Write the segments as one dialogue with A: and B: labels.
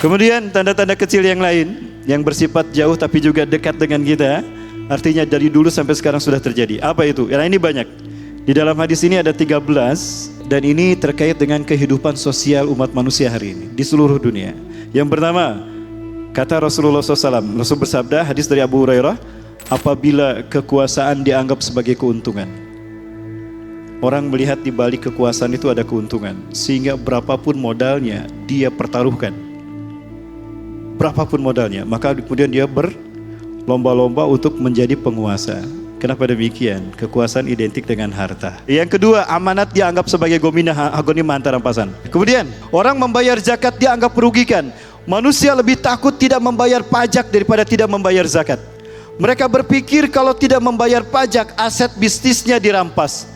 A: Kemudian tanda-tanda kecil yang lain yang bersifat jauh tapi juga dekat dengan kita, artinya dari dulu sampai sekarang sudah terjadi. Apa itu? Nah, ini banyak. Di dalam hadis ini ada 13 dan ini terkait dengan kehidupan sosial umat manusia hari ini di seluruh dunia. Yang pertama, kata Rasulullah SAW, Rasul bersabda, hadis dari Abu Hurairah, apabila kekuasaan dianggap sebagai keuntungan, orang melihat di balik kekuasaan itu ada keuntungan, sehingga berapapun modalnya dia pertaruhkan. Berapapun modalnya, maka kemudian dia berlomba-lomba untuk menjadi penguasa. Kenapa demikian? Kekuasaan identik dengan harta. Yang kedua, amanat dianggap sebagai ghanimah antara rampasan. Kemudian, orang membayar zakat dianggap merugikan. Manusia lebih takut tidak membayar pajak daripada tidak membayar zakat. Mereka berpikir kalau tidak membayar pajak, aset bisnisnya dirampas.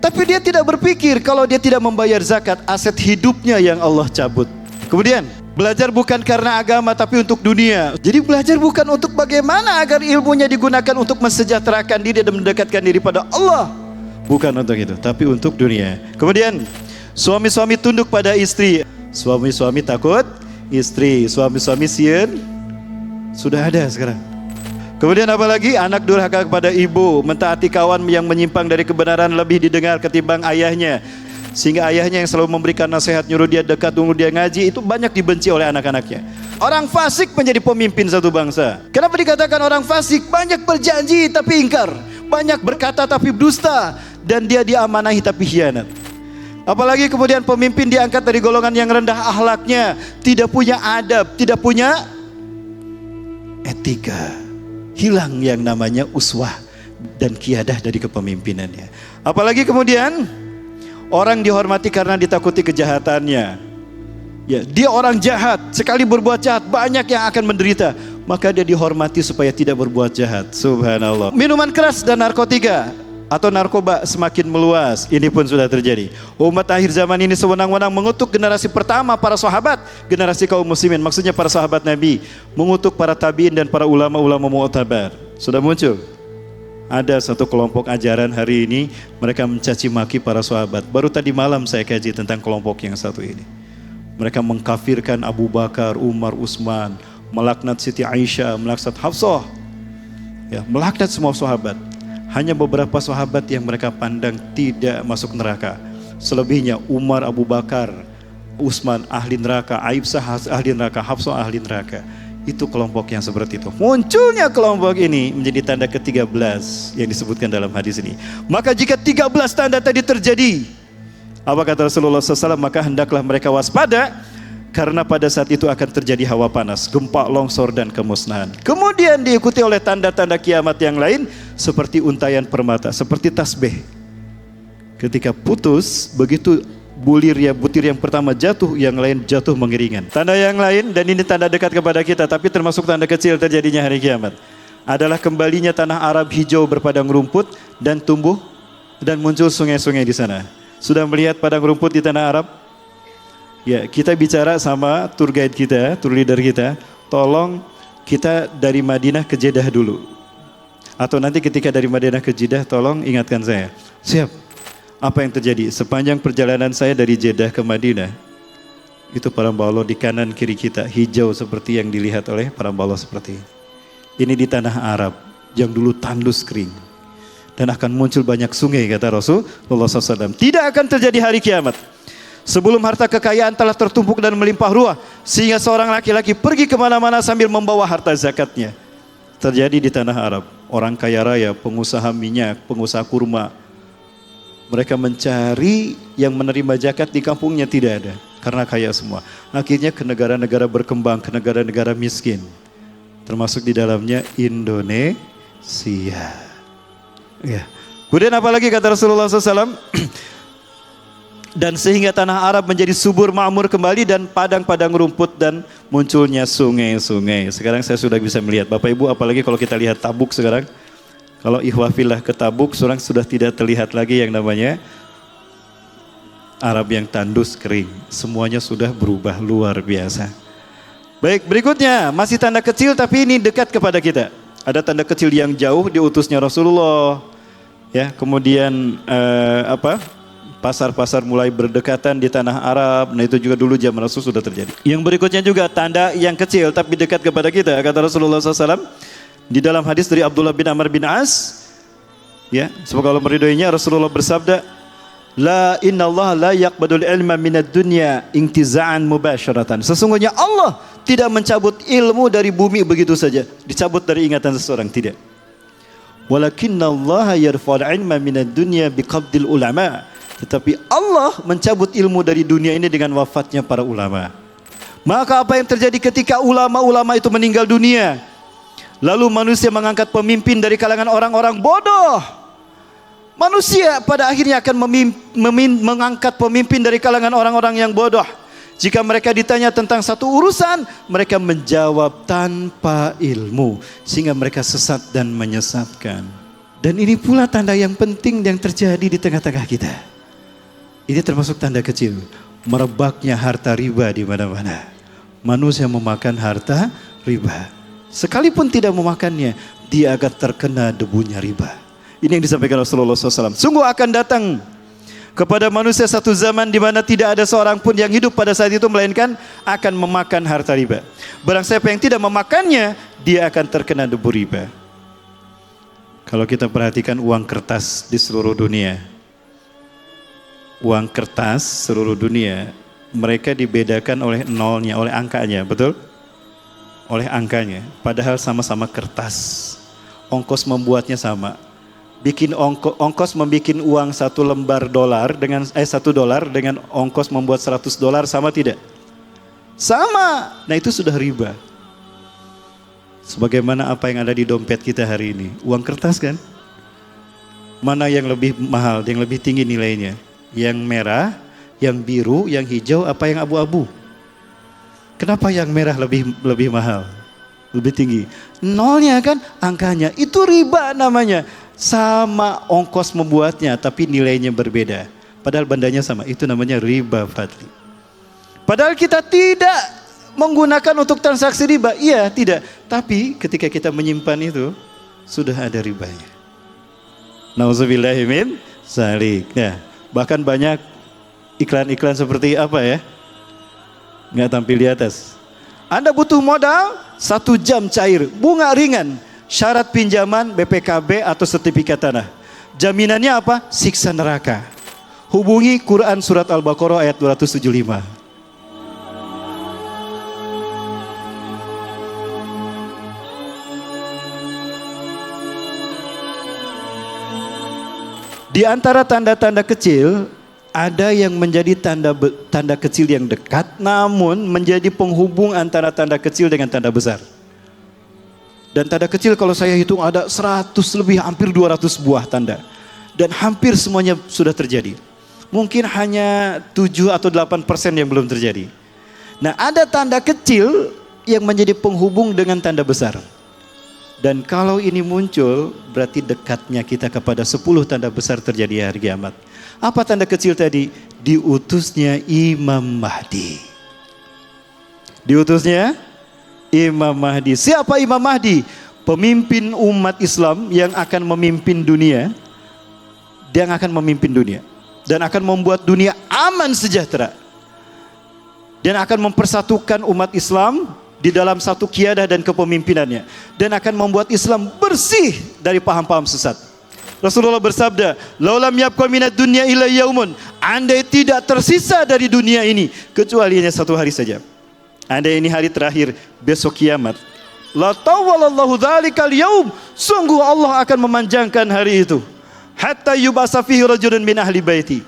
A: Tapi dia tidak berpikir kalau dia tidak membayar zakat, aset hidupnya yang Allah cabut. Kemudian, belajar bukan karena agama tapi untuk dunia. Jadi belajar bukan untuk bagaimana agar ilmunya digunakan untuk mensejahterakan diri dan mendekatkan diri pada Allah. Bukan untuk itu, tapi untuk dunia. Kemudian, suami-suami tunduk pada istri. Suami-suami takut istri, suami-suami sien sudah ada sekarang. Kemudian apalagi anak durhaka kepada ibu, mentaati kawan yang menyimpang dari kebenaran lebih didengar ketimbang ayahnya. Sehingga ayahnya yang selalu memberikan nasihat, nyuruh dia dekat, nyuruh dia ngaji, itu banyak dibenci oleh anak-anaknya. Orang fasik menjadi pemimpin satu bangsa. Kenapa dikatakan orang fasik? Banyak berjanji tapi ingkar, banyak berkata tapi dusta, dan dia diamanahi tapi khianat. Apalagi kemudian pemimpin diangkat dari golongan yang rendah akhlaknya, tidak punya adab, tidak punya etika. Hilang yang namanya uswah dan kiadah dari kepemimpinannya. Apalagi kemudian orang dihormati karena ditakuti kejahatannya. Ya, dia orang jahat, sekali berbuat jahat banyak yang akan menderita, maka dia dihormati supaya tidak berbuat jahat. Subhanallah. Minuman keras dan narkotika atau narkoba semakin meluas. Ini pun sudah terjadi. Umat akhir zaman ini sewenang-wenang mengutuk generasi pertama para sahabat, generasi kaum muslimin, maksudnya para sahabat Nabi, mengutuk para tabiin dan para ulama-ulama mu'tabar. Sudah muncul. Ada satu kelompok ajaran hari ini, mereka mencaci maki para sahabat. Baru tadi malam saya kaji tentang kelompok yang satu ini. Mereka mengkafirkan Abu Bakar, Umar, Utsman, melaknat Siti Aisyah, melaknat Hafsah, ya, melaknat semua sahabat. Hanya beberapa sahabat yang mereka pandang tidak masuk neraka. Selebihnya Umar, Abu Bakar, Utsman ahli neraka, Aisyah ahli neraka, Hafsah ahli neraka. Itu kelompok yang seperti itu. Munculnya kelompok ini menjadi tanda ke-13 yang disebutkan dalam hadis ini. Maka jika 13 tanda tadi terjadi, apa kata Rasulullah SAW? Maka hendaklah mereka waspada, karena pada saat itu akan terjadi hawa panas, gempa, longsor, dan kemusnahan. Kemudian diikuti oleh tanda-tanda kiamat yang lain, seperti untayan permata, seperti tasbih. Ketika putus, begitu butir yang pertama jatuh, yang lain jatuh mengiringan. Tanda yang lain, dan ini tanda dekat kepada kita, tapi termasuk tanda kecil terjadinya hari kiamat, adalah kembalinya tanah Arab hijau berpadang rumput dan tumbuh dan muncul sungai-sungai di sana. Sudah melihat padang rumput di tanah Arab? Ya, kita bicara sama tour guide kita, tour leader kita, tolong kita dari Madinah ke Jeddah dulu. Atau nanti ketika dari Madinah ke Jeddah, tolong ingatkan saya. Siap. Apa yang terjadi? Sepanjang perjalanan saya dari Jeddah ke Madinah, itu parambolo di kanan kiri kita, hijau seperti yang dilihat oleh parambolo seperti ini. Ini di tanah Arab, yang dulu tandus kering. Dan akan muncul banyak sungai, kata Rasulullah SAW. Tidak akan terjadi hari kiamat sebelum harta kekayaan telah tertumpuk dan melimpah ruah, sehingga seorang laki-laki pergi kemana-mana sambil membawa harta zakatnya. Terjadi di tanah Arab. Orang kaya raya, pengusaha minyak, pengusaha kurma, mereka mencari yang menerima zakat di kampungnya, tidak ada, karena kaya semua. Akhirnya ke negara-negara berkembang, ke negara-negara miskin, termasuk di dalamnya Indonesia. Ya. Kemudian apalagi kata Rasulullah SAW? Dan sehingga tanah Arab menjadi subur makmur kembali dan padang-padang rumput dan munculnya sungai-sungai. Sekarang saya sudah bisa melihat, Bapak Ibu, apalagi kalau kita lihat Tabuk sekarang. Kalau ikhwafillah ke Tabuk, sekarang sudah tidak terlihat lagi yang namanya Arab yang tandus kering. Semuanya sudah berubah luar biasa. Baik, berikutnya masih tanda kecil tapi ini dekat kepada kita. Ada tanda kecil yang jauh, diutusnya Rasulullah. Ya, kemudian Pasar-pasar mulai berdekatan di tanah Arab. Nah itu juga dulu zaman Rasul sudah terjadi. Yang berikutnya juga tanda yang kecil tapi dekat kepada kita. Kata Rasulullah SAW di dalam hadis dari Abdullah bin Amr bin As, ya, semoga Allah meridhoinya, Rasulullah bersabda, La inna Allah la yaqbadul ilma minad dunya intiza'an mubasharatan. Sesungguhnya Allah tidak mencabut ilmu dari bumi begitu saja, dicabut dari ingatan seseorang, tidak. Walakinna Allah yarfa'ul ilma minad dunya biqabdil ulama. Tetapi Allah mencabut ilmu dari dunia ini dengan wafatnya para ulama. Maka apa yang terjadi ketika ulama-ulama itu meninggal dunia? Lalu manusia mengangkat pemimpin dari kalangan orang-orang bodoh. Manusia pada akhirnya akan mengangkat pemimpin dari kalangan orang-orang yang bodoh. Jika mereka ditanya tentang satu urusan, mereka menjawab tanpa ilmu, sehingga mereka sesat dan menyesatkan. Dan ini pula tanda yang penting yang terjadi di tengah-tengah kita. Ini termasuk tanda kecil, merebaknya harta riba di mana-mana. Manusia memakan harta riba. Sekalipun tidak memakannya, dia akan terkena debunya riba. Ini yang disampaikan Rasulullah SAW. Sungguh akan datang kepada manusia satu zaman di mana tidak ada seorang pun yang hidup pada saat itu melainkan akan memakan harta riba. Barang siapa yang tidak memakannya, dia akan terkena debu riba. Kalau kita perhatikan uang kertas di seluruh dunia, uang kertas seluruh dunia, mereka dibedakan oleh nolnya, oleh angkanya, betul? Oleh angkanya, padahal sama-sama kertas. Ongkos membuatnya sama. Ongkos membuat uang $1 dengan ongkos membuat $100 sama tidak? Sama. Nah itu sudah riba. Sebagaimana apa yang ada di dompet kita hari ini, uang kertas kan? Mana yang lebih mahal, yang lebih tinggi nilainya? Yang merah, yang biru, yang hijau, apa yang abu-abu? Kenapa yang merah lebih mahal? Lebih tinggi. Nolnya kan angkanya. Itu riba namanya. Sama ongkos membuatnya tapi nilainya berbeda. Padahal bandanya sama. Itu namanya riba fadli. Padahal kita tidak menggunakan untuk transaksi riba. Iya, tidak. Tapi ketika kita menyimpan itu sudah ada ribanya. Nauzubillahimin dzalik. Nah, bahkan banyak iklan-iklan seperti apa ya? Nggak tampil di atas. Anda butuh modal 1 jam cair, bunga ringan, syarat pinjaman BPKB atau sertifikat tanah. Jaminannya apa? Siksa neraka. Hubungi Quran surat Al-Baqarah ayat 275. Di antara tanda-tanda kecil, ada yang menjadi tanda kecil yang dekat, namun menjadi penghubung antara tanda kecil dengan tanda besar. Dan tanda kecil kalau saya hitung ada 100 lebih, hampir 200 buah tanda. Dan hampir semuanya sudah terjadi. Mungkin hanya 7 atau 8% yang belum terjadi. Nah, ada tanda kecil yang menjadi penghubung dengan tanda besar. Dan kalau ini muncul, berarti dekatnya kita kepada 10 tanda besar terjadi hari kiamat. Apa tanda kecil tadi? Diutusnya Imam Mahdi. Diutusnya Imam Mahdi. Siapa Imam Mahdi? Pemimpin umat Islam yang akan memimpin dunia. Dia akan memimpin dunia. Dan akan membuat dunia aman sejahtera. Dan akan mempersatukan umat Islam di dalam satu qiyadah dan kepemimpinannya, dan akan membuat Islam bersih dari paham-paham sesat. Rasulullah bersabda, "Laulam yabqa minad dunya illa yaumun." Andai tidak tersisa dari dunia ini kecuali hanya 1 hari saja. Andai ini hari terakhir, besok kiamat. La tawallallahu dzalikal yaum. Sungguh Allah akan memanjangkan hari itu. Hatta yubasa fihi rajulun min ahli baiti.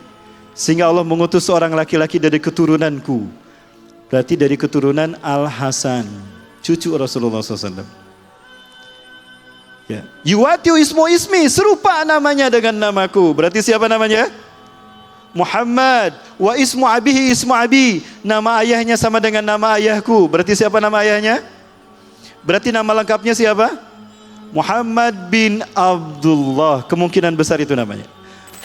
A: Sehingga Allah mengutus seorang laki-laki dari keturunanku. Berarti dari keturunan Al-Hasan, cucu Rasulullah SAW. Ya. Yuwatiu ismu ismi, serupa namanya dengan namaku. Berarti siapa namanya? Muhammad. Wa ismu abihi ismu abi. Nama ayahnya sama dengan nama ayahku. Berarti siapa nama ayahnya? Berarti nama lengkapnya siapa? Muhammad bin Abdullah. Kemungkinan besar itu namanya.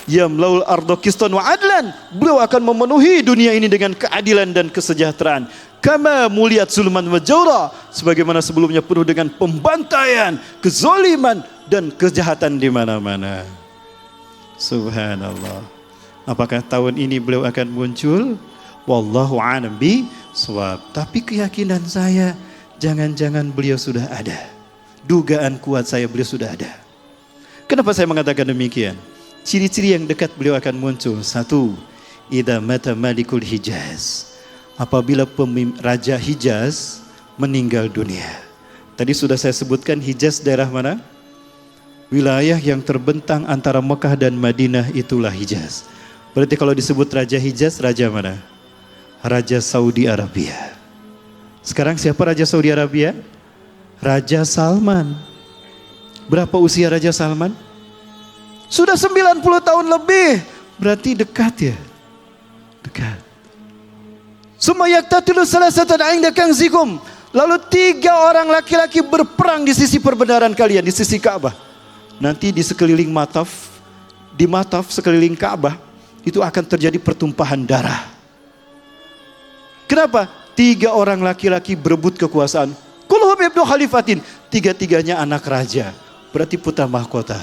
A: Yamlaul ardo qistan wa adlan. Beliau akan memenuhi dunia ini dengan keadilan dan kesejahteraan. Kama muliat zulman wa jawra. Sebagaimana sebelumnya penuh dengan pembantaian, kezaliman dan kejahatan di mana-mana. Subhanallah. Apakah tahun ini beliau akan muncul? Wallahu a'lam bishawab. Tapi keyakinan saya, jangan-jangan beliau sudah ada. Dugaan kuat saya beliau sudah ada. Kenapa saya mengatakan demikian? Ciri-ciri yang dekat beliau akan muncul. Satu, idza mata malikul Hijaz. Apabila Raja Hijaz meninggal dunia. Tadi sudah saya sebutkan Hijaz daerah mana? Wilayah yang terbentang antara Mekah dan Madinah, itulah Hijaz. Berarti kalau disebut Raja Hijaz, raja mana? Raja Saudi Arabia. Sekarang siapa Raja Saudi Arabia? Raja Salman. Berapa usia Raja Salman? Sudah 90 tahun lebih. Berarti dekat ya? Dekat. Summa yaktatilu salasatan 'inda kanzikum. Lalu 3 orang laki-laki berperang di sisi perbenaran kalian, di sisi Ka'bah. Nanti di sekeliling Mataf, di Mataf sekeliling Ka'bah, itu akan terjadi pertumpahan darah. Kenapa? 3 orang laki-laki berebut kekuasaan. Kulluhum ibnu khalifatin. 3-3-nya anak raja. Berarti putra mahkota.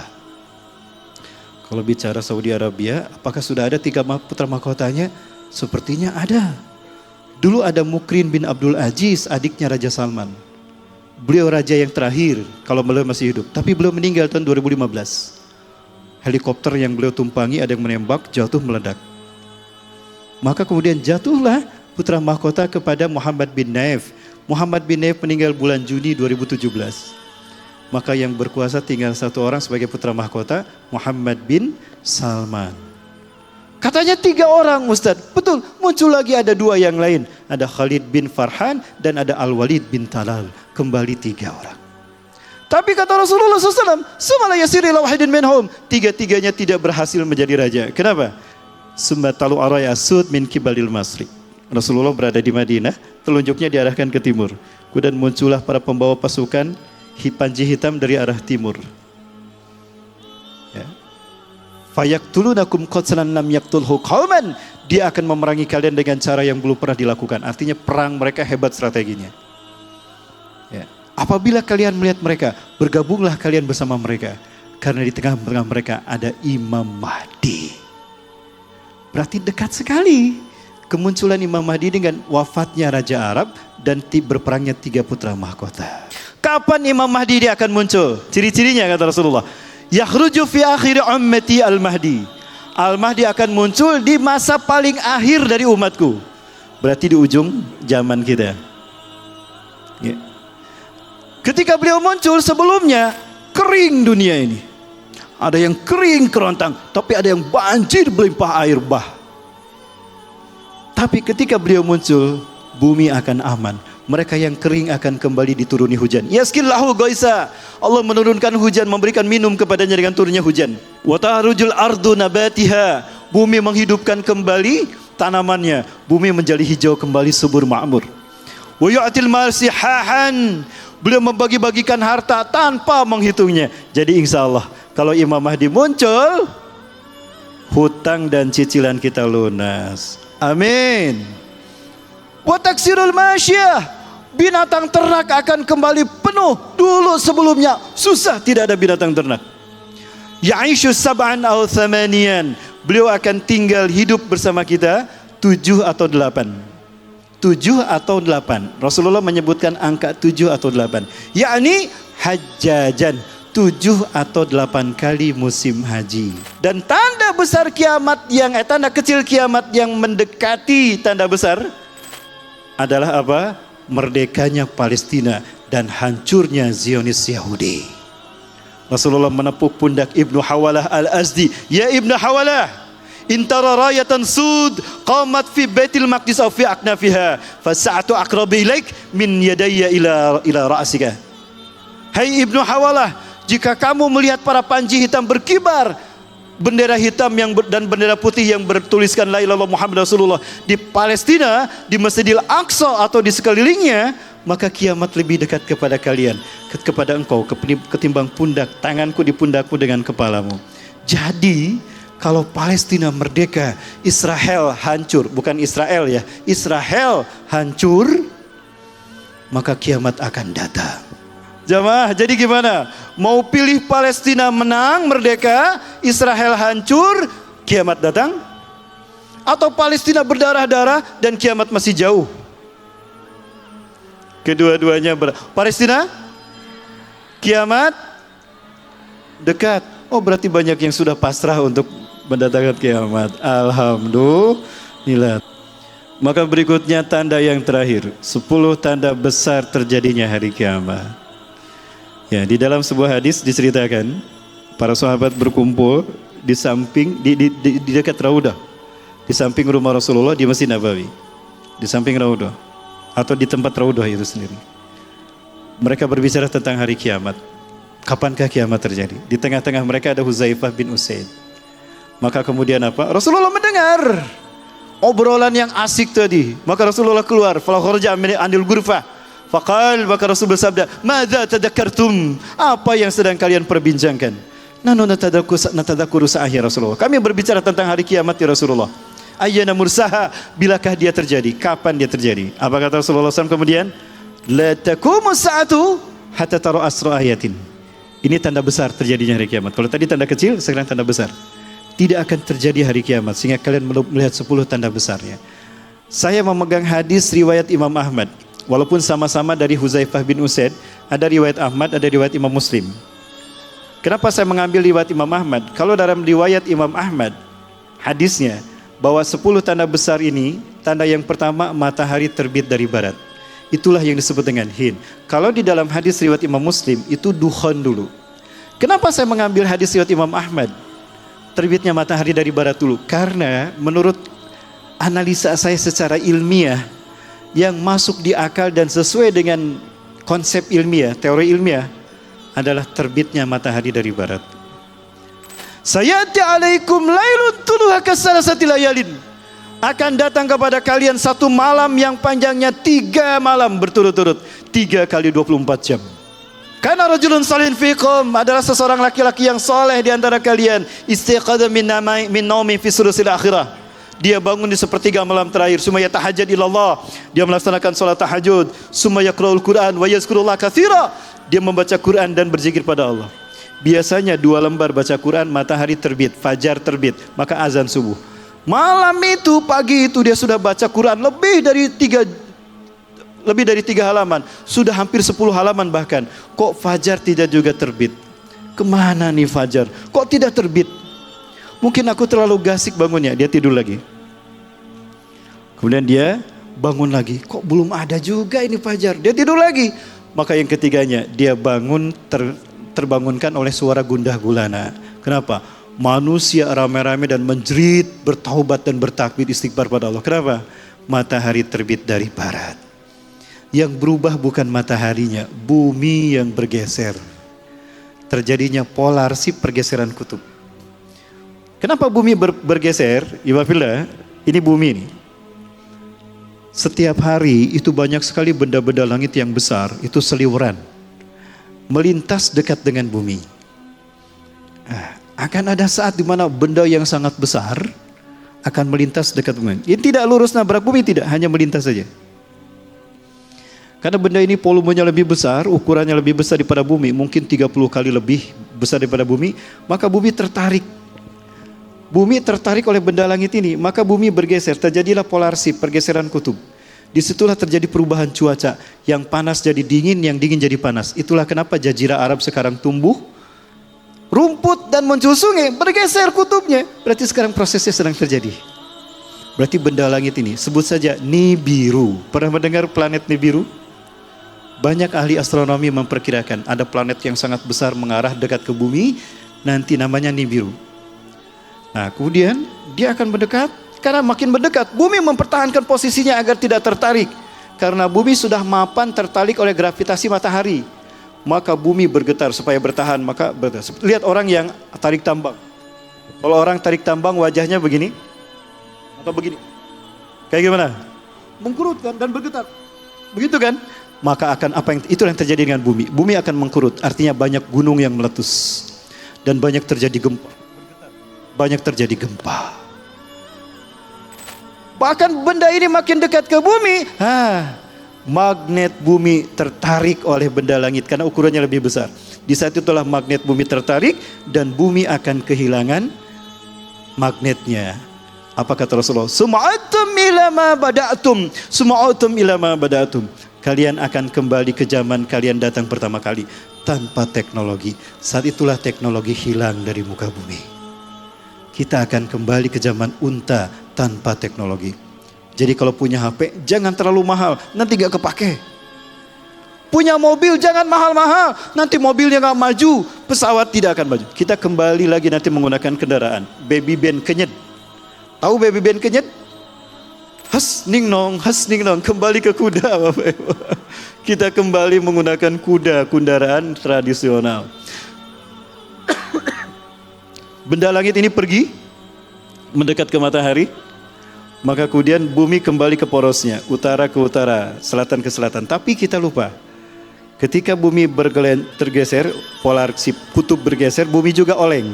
A: Kalau bicara Saudi Arabia, apakah sudah ada 3 putra mahkotanya? Sepertinya ada. Dulu ada Mukrin bin Abdul Aziz, adiknya Raja Salman. Beliau raja yang terakhir kalau beliau masih hidup. Tapi beliau meninggal tahun 2015. Helikopter yang beliau tumpangi ada yang menembak, jatuh meledak. Maka kemudian jatuhlah putra mahkota kepada Muhammad bin Naif. Muhammad bin Naif meninggal bulan Juni 2017. Maka yang berkuasa tinggal 1 orang sebagai putra mahkota, Muhammad bin Salman. Katanya 3 orang Ustaz. Betul, muncul lagi ada 2 yang lain. Ada Khalid bin Farhan dan ada Al-Walid bin Talal. Kembali 3 orang. Tapi kata Rasulullah SAW, "Summa la yasir ila wahidin minhum." 3-3-nya tidak berhasil menjadi raja. Kenapa? Summa talu araya asud min kibalil masrik. Rasulullah berada di Madinah, telunjuknya diarahkan ke timur. Kemudian muncullah para pembawa pasukan panji hitam dari arah timur. Ya. Fayaktulunakum qatlan lam yaktulhu qauman. Dia akan memerangi kalian dengan cara yang belum pernah dilakukan. Artinya perang mereka hebat strateginya. Ya. Apabila kalian melihat mereka, bergabunglah kalian bersama mereka. Karena di tengah-tengah mereka ada Imam Mahdi. Berarti dekat sekali kemunculan Imam Mahdi dengan wafatnya Raja Arab dan berperangnya 3 putra mahkota. Kapan Imam Mahdi dia akan muncul? Ciri-cirinya kata Rasulullah. Yakhruju fi akhir ummati al-Mahdi. Al-Mahdi akan muncul di masa paling akhir dari umatku. Berarti di ujung zaman kita. Ya. Ketika beliau muncul, sebelumnya kering dunia ini. Ada yang kering kerontang, tapi ada yang banjir berlimpah air bah. Tapi ketika beliau muncul, bumi akan aman. Mereka yang kering akan kembali dituruni hujan. Yaskillahu goisa. Allah menurunkan hujan, memberikan minum kepadanya dengan turunnya hujan. Wa tahrujul ardu nabatiha. Bumi menghidupkan kembali tanamannya. Bumi menjadi hijau kembali, subur makmur. Wa yu'til mal sihahan. Beliau membagi-bagikan harta tanpa menghitungnya. Jadi insya Allah kalau Imam Mahdi muncul, hutang dan cicilan kita lunas. Amin. Wa taksirul masyiyah. Binatang ternak akan kembali penuh. Dulu sebelumnya susah, tidak ada binatang ternak. Ya'ishu sab'an aw thamaniyan. Beliau akan tinggal hidup bersama kita 7 atau 8. 7 atau 8. Rasulullah menyebutkan angka 7 atau 8. Yakni hajjajan. 7 atau 8 kali musim haji. Dan tanda besar kiamat tanda kecil kiamat yang mendekati tanda besar adalah apa? Merdekanya Palestina dan hancurnya Zionis Yahudi. Rasulullah menepuk pundak Ibnu Hawalah Al-Azdi. Ya Ibnu Hawalah, intara rayatan sud qamat fi Baitil Maqdis aw fi aknafiha fasa'atu aqrabi ilaik min yadayya ila ra'sika. Hai Ibnu Hawalah, jika kamu melihat para panji hitam berkibar, bendera hitam dan bendera putih yang bertuliskan la ilaha illallah Muhammad Rasulullah di Palestina, di Masjidil Aqsa atau di sekelilingnya, maka kiamat lebih dekat kepada kalian, kepada engkau ketimbang tanganku di pundakmu dengan kepalamu. Jadi kalau Palestina merdeka, Israel hancur, bukan Israel ya, Israel hancur, maka kiamat akan datang. Jamaah, jadi gimana? Mau pilih Palestina menang, merdeka, Israel hancur, kiamat datang? Atau Palestina berdarah-darah dan kiamat masih jauh? Kedua-duanya Palestina, kiamat dekat. Oh, berarti banyak yang sudah pasrah untuk mendatangkan kiamat. Alhamdulillah. Maka berikutnya tanda yang terakhir, 10 tanda besar terjadinya hari kiamat. Ya, di dalam sebuah hadis diceritakan para sahabat berkumpul di samping di dekat Raudah, di samping rumah Rasulullah di Masjid Nabawi, di samping Raudah atau di tempat Raudah itu sendiri. Mereka berbicara tentang hari kiamat. Kapankah kiamat terjadi? Di tengah-tengah mereka ada Huzaifah bin Usaid. Maka kemudian apa? Rasulullah mendengar obrolan yang asik tadi. Maka Rasulullah keluar. Fala kharaja anil ghurfah. Faqal, maka Rasul bersabda, "Madza tadakkartum?" Apa yang sedang kalian perbincangkan? Nanu natadakuru sa'ah Rasulullah. Kami berbicara tentang hari kiamat ya Rasulullah. Ayyana mursaha, bilakah dia terjadi? Kapan dia terjadi? Apa kata Rasulullah SAW kemudian? La taqumu sa'atu hatta tara asra ayatin. Ini tanda besar terjadinya hari kiamat. Kalau tadi tanda kecil, sekarang tanda besar. Tidak akan terjadi hari kiamat sehingga kalian melihat 10 tanda besarnya. Saya memegang hadis riwayat Imam Ahmad. Walaupun sama-sama dari Huzaifah bin Usaid, ada riwayat Ahmad, ada riwayat Imam Muslim. Kenapa saya mengambil riwayat Imam Ahmad? Kalau dalam riwayat Imam Ahmad, hadisnya bahwa 10 tanda besar ini, tanda yang pertama matahari terbit dari barat. Itulah yang disebut dengan hin. Kalau di dalam hadis riwayat Imam Muslim, itu dukhon dulu. Kenapa saya mengambil hadis riwayat Imam Ahmad? Terbitnya matahari dari barat dulu. Karena menurut analisa saya secara ilmiah, yang masuk di akal dan sesuai dengan konsep ilmiah, teori ilmiah, adalah terbitnya matahari dari barat. Sayati alaikum lailun tuluha kasalasati layalin. Akan datang kepada kalian satu malam yang panjangnya 3 malam berturut-turut, 3 kali 24 jam. Karena rajulun salin fikum, adalah seseorang laki-laki yang soleh di antara kalian, istiqadha min naumi fi sulusil akhirah. Dia bangun di sepertiga malam terakhir, summa yatahajjad ilallah, dia melaksanakan salat tahajud, summa yaqra'ul Qur'an wa yazkurullah katsira, dia membaca Quran dan berzikir pada Allah. Biasanya 2 lembar baca Quran, matahari terbit, fajar terbit, maka azan subuh. Malam itu, pagi itu dia sudah baca Quran lebih dari 3 halaman, sudah hampir 10 halaman bahkan. Kok fajar tidak juga terbit? Kemana nih fajar? Kok tidak terbit? Mungkin aku terlalu gasik bangunnya, dia tidur lagi. Kemudian dia bangun lagi, kok belum ada juga ini fajar? Dia tidur lagi. Maka yang ketiganya, dia bangun terbangunkan oleh suara gundah gulana. Kenapa? Manusia ramai-ramai dan menjerit, bertaubat dan bertakbir istighfar pada Allah. Kenapa? Matahari terbit dari barat. Yang berubah bukan mataharinya, bumi yang bergeser. Terjadinya polarsi pergeseran kutub. Kenapa bumi bergeser? Ibafillah, ini bumi ini. Setiap hari itu banyak sekali benda-benda langit yang besar, itu seliweran. Melintas dekat dengan bumi. Akan ada saat di mana benda yang sangat besar akan melintas dekat bumi. Ini tidak lurus nabrak bumi, tidak, hanya melintas saja. Karena benda ini volumenya lebih besar, ukurannya lebih besar daripada bumi, mungkin 30 kali lebih besar daripada bumi, maka bumi tertarik. Bumi tertarik oleh benda langit ini, maka bumi bergeser, terjadilah polarsi, pergeseran kutub. Disitulah terjadi perubahan cuaca, yang panas jadi dingin, yang dingin jadi panas. Itulah kenapa jazirah Arab sekarang tumbuh rumput dan muncul sungai, bergeser kutubnya. Berarti sekarang prosesnya sedang terjadi. Berarti benda langit ini, sebut saja Nibiru. Pernah mendengar planet Nibiru? Banyak ahli astronomi memperkirakan ada planet yang sangat besar mengarah dekat ke bumi, nanti namanya Nibiru. Nah, kemudian dia akan mendekat, karena makin mendekat, bumi mempertahankan posisinya agar tidak tertarik. Karena bumi sudah mapan tertarik oleh gravitasi matahari. Maka bumi bergetar supaya bertahan, maka bergetar. Lihat orang yang tarik tambang. Kalau orang tarik tambang wajahnya begini, atau begini. Kayak gimana? Mengkurut kan dan bergetar. Begitu kan? Maka akan itu yang terjadi dengan bumi. Bumi akan mengkurut, artinya banyak gunung yang meletus. Dan banyak terjadi gempa. Banyak terjadi gempa. Bahkan benda ini makin dekat ke bumi, magnet bumi tertarik oleh benda langit karena ukurannya lebih besar. Di saat itulah magnet bumi tertarik dan bumi akan kehilangan magnetnya. Apa kata Rasulullah? Sum'atum ila ma bada'tum. Sum'atum ila ma bada'tum. Kalian akan kembali ke zaman kalian datang pertama kali tanpa teknologi. Saat itulah teknologi hilang dari muka bumi. Kita akan kembali ke zaman unta tanpa teknologi. Jadi kalau punya HP jangan terlalu mahal, nanti gak kepake. Punya mobil jangan mahal-mahal, nanti mobilnya gak maju, pesawat tidak akan maju. Kita kembali lagi nanti menggunakan kendaraan. Baby band kenyet. Tahu baby band kenyet? Has ning nong, kembali ke kuda Bapak Ibu. Kita kembali menggunakan kuda, kendaraan tradisional. Benda langit ini pergi mendekat ke matahari, maka kemudian bumi kembali ke porosnya, utara ke utara, selatan ke selatan. Tapi kita lupa, ketika bumi tergeser, polar si kutub bergeser, bumi juga oleng.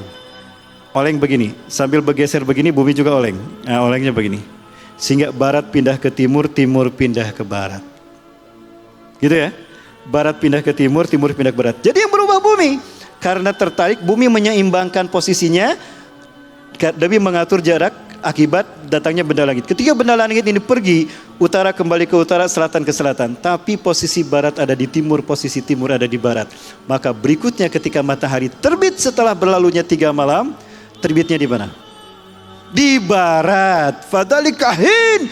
A: Oleng begini, sambil bergeser begini, bumi juga oleng. Nah, olengnya begini. Sehingga barat pindah ke timur, timur pindah ke barat. Gitu ya. Barat pindah ke timur, timur pindah ke barat. Jadi yang berubah bumi. Karena tertarik, bumi menyeimbangkan posisinya demi mengatur jarak akibat datangnya benda langit. Ketika benda langit ini pergi, utara kembali ke utara, selatan ke selatan. Tapi posisi barat ada di timur, posisi timur ada di barat. Maka berikutnya ketika matahari terbit setelah berlalunya 3 malam, terbitnya di mana? Di barat. Fadalikahin.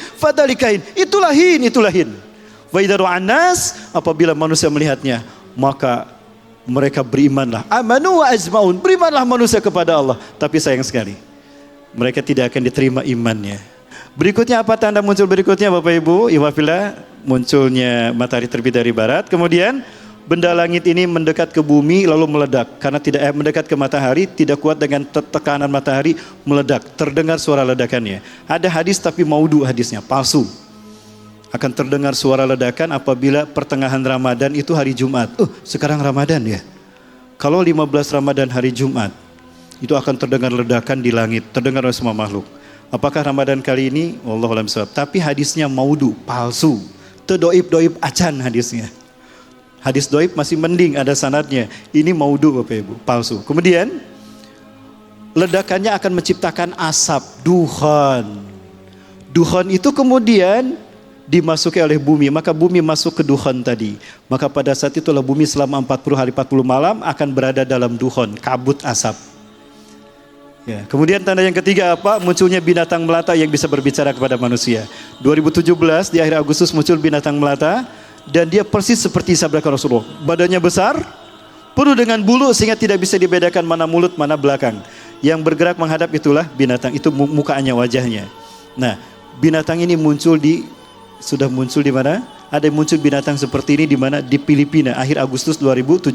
A: Itulah hin. Wa idza ra'an nas, apabila manusia melihatnya, maka mereka berimanlah. Amanu wa azmaun. Berimanlah manusia kepada Allah. Tapi sayang sekali, mereka tidak akan diterima imannya. Berikutnya apa tanda muncul berikutnya Bapak Ibu? Iwafillah, munculnya matahari terbit dari barat. Kemudian benda langit ini mendekat ke bumi lalu meledak. Karena mendekat ke matahari, tidak kuat dengan tekanan matahari, meledak. Terdengar suara ledakannya. Ada hadis tapi maudhu hadisnya, palsu. Akan terdengar suara ledakan apabila pertengahan Ramadan itu hari Jumat. Sekarang Ramadan ya. Kalau 15 Ramadan hari Jumat, itu akan terdengar ledakan di langit, terdengar oleh semua makhluk. Apakah Ramadan kali ini? Wallahu a'lam bishawab. Tapi hadisnya maudhu, palsu. Doib acan hadisnya. Hadis doib masih mending ada sanadnya. Ini maudhu Bapak Ibu, palsu. Kemudian ledakannya akan menciptakan asap, dukhon. Dukhon itu kemudian dimasuki oleh bumi, maka bumi masuk ke dukhon tadi. Maka pada saat itulah bumi selama 40 hari 40 malam akan berada dalam dukhon, kabut asap. Ya, kemudian tanda yang ketiga apa? Munculnya binatang melata yang bisa berbicara kepada manusia. 2017 di akhir Agustus muncul binatang melata dan dia persis seperti sabda Rasulullah. Badannya besar, penuh dengan bulu sehingga tidak bisa dibedakan mana mulut mana belakang. Yang bergerak menghadap itulah binatang, itu mukanya, wajahnya. Nah, binatang ini sudah muncul di mana? Ada yang muncul binatang seperti ini di mana? Di Filipina akhir Agustus 2017.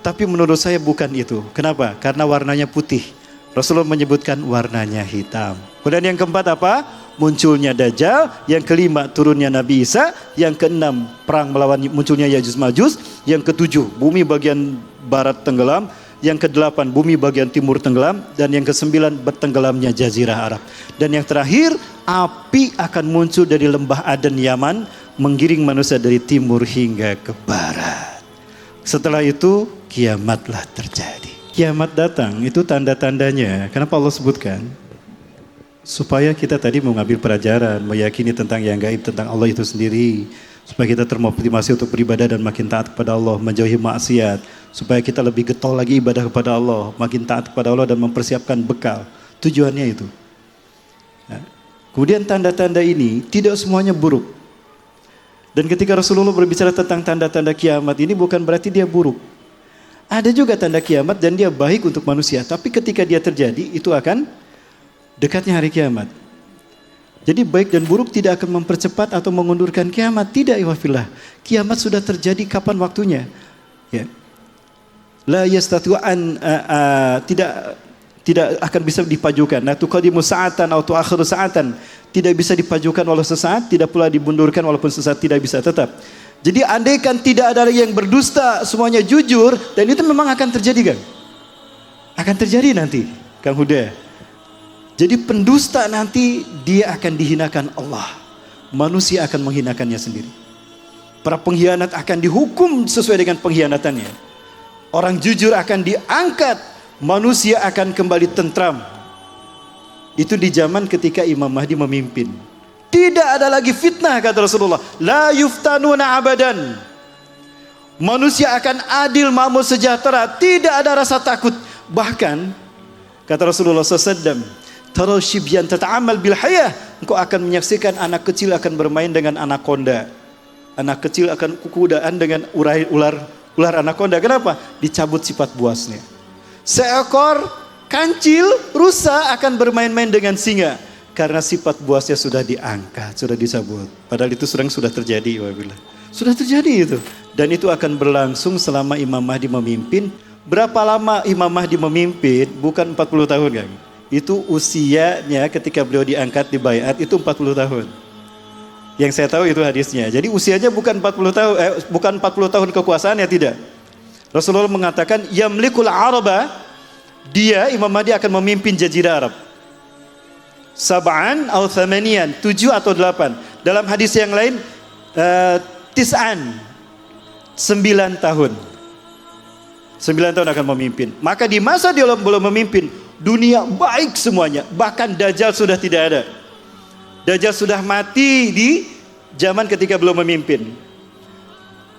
A: Tapi menurut saya bukan itu. Kenapa? Karena warnanya putih. Rasulullah menyebutkan warnanya hitam. Kemudian yang keempat apa? Munculnya Dajjal. Yang kelima turunnya Nabi Isa. Yang keenam perang melawan munculnya Yajuj Majuj. Yang ketujuh bumi bagian barat tenggelam. Yang kedelapan bumi bagian timur tenggelam. Dan yang kesembilan bertenggelamnya Jazirah Arab. Dan yang terakhir api akan muncul dari lembah Aden Yaman. Menggiring manusia dari timur hingga ke barat. Setelah itu kiamatlah terjadi. Kiamat datang, itu tanda-tandanya. Kenapa Allah sebutkan? Supaya kita tadi mengambil pelajaran, meyakini tentang yang gaib, tentang Allah itu sendiri. Supaya kita termotivasi untuk beribadah dan makin taat kepada Allah, menjauhi maksiat. Supaya kita lebih getol lagi ibadah kepada Allah, makin taat kepada Allah dan mempersiapkan bekal. Tujuannya itu. Nah, kemudian tanda-tanda ini tidak semuanya buruk. Dan ketika Rasulullah berbicara tentang tanda-tanda kiamat ini bukan berarti dia buruk. Ada juga tanda kiamat dan dia baik untuk manusia. Tapi ketika dia terjadi itu akan dekatnya hari kiamat. Jadi baik dan buruk tidak akan mempercepat atau mengundurkan kiamat. Tidak iwafillah. Kiamat sudah terjadi kapan waktunya. Ya. La yastati'an tidak akan bisa dipajukan. La tuqaddimu sa'atan atau tu'akhiru sa'atan. Tidak bisa dipajukan walau sesaat, tidak pula dibundurkan walaupun sesaat, tidak bisa tetap. Jadi andaikan tidak ada yang berdusta, semuanya jujur, dan itu memang akan terjadi kan? Akan terjadi nanti, Kang Huda. Jadi pendusta nanti dia akan dihinakan Allah. Manusia akan menghinakannya sendiri. Para pengkhianat akan dihukum sesuai dengan pengkhianatannya. Orang jujur akan diangkat, manusia akan kembali tentram. Itu di zaman ketika Imam Mahdi memimpin. Tidak ada lagi fitnah, kata Rasulullah. La yuftanuna abadan. Manusia akan adil, makmur, sejahtera. Tidak ada rasa takut. Bahkan, kata Rasulullah SAW, Taral shibyan tata'amal bil hayah. Engkau akan menyaksikan anak kecil akan bermain dengan anakonda. Anak kecil akan kukudaan dengan ular anakonda. Kenapa? Dicabut sifat buasnya. Seekor kancil, rusa akan bermain-main dengan singa. Karena sifat buasnya sudah diangkat, sudah dicabut. Padahal itu sudah terjadi. Sudah terjadi itu. Dan itu akan berlangsung selama Imam Mahdi memimpin. Berapa lama Imam Mahdi memimpin? Bukan 40 tahun kan? Itu usianya ketika beliau diangkat di baiat itu 40 tahun. Yang saya tahu itu hadisnya. Jadi usianya bukan 40 tahun, bukan 40 tahun kekuasaannya, tidak. Rasulullah mengatakan yamlikul araba. Dia Imam Mahdi akan memimpin jazirah Arab. Sab'an atau thamanian, 7 atau 8. Dalam hadis yang lain tis'an, 9 tahun. 9 tahun akan memimpin. Maka di masa dia belum memimpin, dunia baik semuanya. Bahkan Dajjal sudah tidak ada. Dajjal sudah mati di zaman ketika belum memimpin.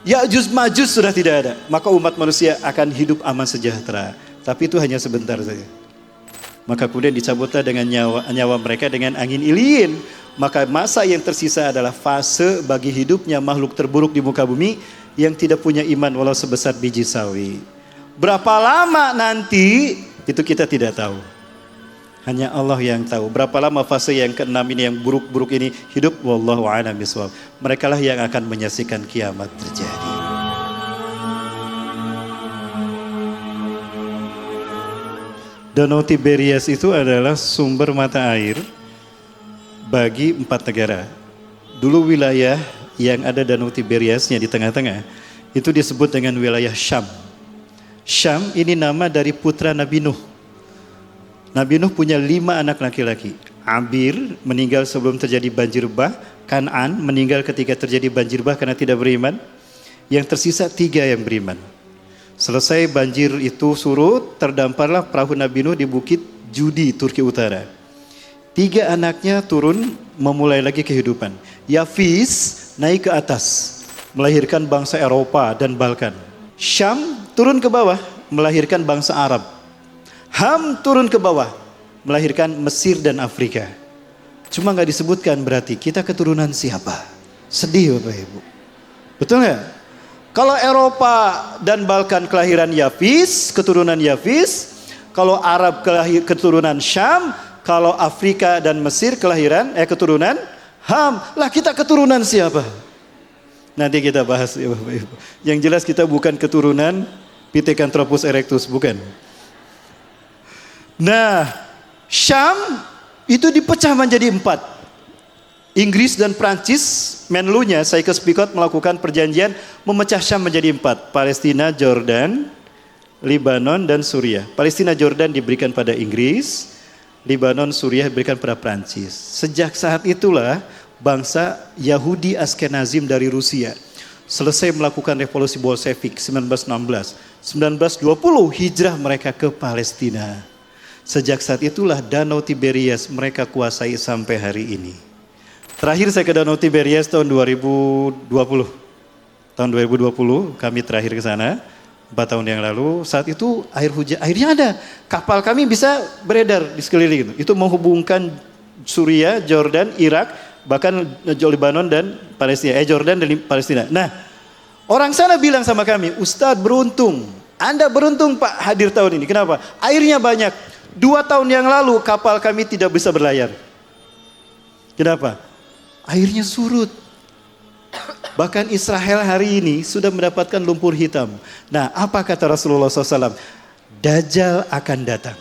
A: Ya'juj Ma'juj sudah tidak ada. Maka umat manusia akan hidup aman sejahtera. Tapi itu hanya sebentar saja. Maka kemudian dicabutlah dengan nyawa mereka dengan angin iliin. Maka masa yang tersisa adalah fase bagi hidupnya makhluk terburuk di muka bumi yang tidak punya iman walau sebesar biji sawi. Berapa lama nanti itu kita tidak tahu. Hanya Allah yang tahu. Berapa lama fase yang ke-6 ini, yang buruk-buruk ini hidup, wallahu a'lam bishawab. Merekalah yang akan menyaksikan kiamat terjadi. Danau Tiberias itu adalah sumber mata air bagi 4 negara. Dulu wilayah yang ada Danau Tiberiasnya di tengah-tengah itu disebut dengan wilayah Syam. Syam ini nama dari putra Nabi Nuh. Nabi Nuh punya 5 anak laki-laki. Abir meninggal sebelum terjadi banjir bah. Kan'an meninggal ketika terjadi banjir bah karena tidak beriman. Yang tersisa 3 yang beriman. Selesai banjir itu surut, terdamparlah perahu Nabi Nuh di bukit Judi, Turki Utara. 3 anaknya turun memulai lagi kehidupan. Yafis naik ke atas, melahirkan bangsa Eropa dan Balkan. Syam turun ke bawah, melahirkan bangsa Arab. Ham turun ke bawah, melahirkan Mesir dan Afrika. Cuma nggak disebutkan, berarti kita keturunan siapa? Sedih Bapak Ibu. Betul nggak? Kalau Eropa dan Balkan kelahiran Yafis, keturunan Yafis. Kalau Arab keturunan Syam. Kalau Afrika dan Mesir keturunan Ham. Lah kita keturunan siapa? Nanti kita bahas ya Bapak Ibu. Yang jelas kita bukan keturunan Pithecanthropus erectus, bukan. Nah, Syam itu dipecah menjadi 4. Inggris dan Prancis, Menlunya, Sykes-Picot melakukan perjanjian memecah Syam menjadi 4. Palestina, Jordan, Libanon, dan Suriah. Palestina, Jordan diberikan pada Inggris, Libanon, Suriah diberikan pada Prancis. Sejak saat itulah bangsa Yahudi Askenazim dari Rusia selesai melakukan revolusi Bolshevik 1916. 1920 hijrah mereka ke Palestina. Sejak saat itulah Danau Tiberias mereka kuasai sampai hari ini. Terakhir saya ke Danau Tiberias tahun 2020. Tahun 2020 kami terakhir ke sana, 4 tahun yang lalu. Saat itu airnya ada. Kapal kami bisa beredar di sekeliling itu. Itu menghubungkan Suriah, Jordan, Irak, bahkan Libanon dan Palestina. Jordan dan Palestina. Nah, orang sana bilang sama kami, Ustadz beruntung. Anda beruntung Pak hadir tahun ini. Kenapa? Airnya banyak. 2 tahun yang lalu kapal kami tidak bisa berlayar. Kenapa? Airnya surut. Bahkan Israel hari ini sudah mendapatkan lumpur hitam. Nah, apa kata Rasulullah SAW? Dajjal akan datang.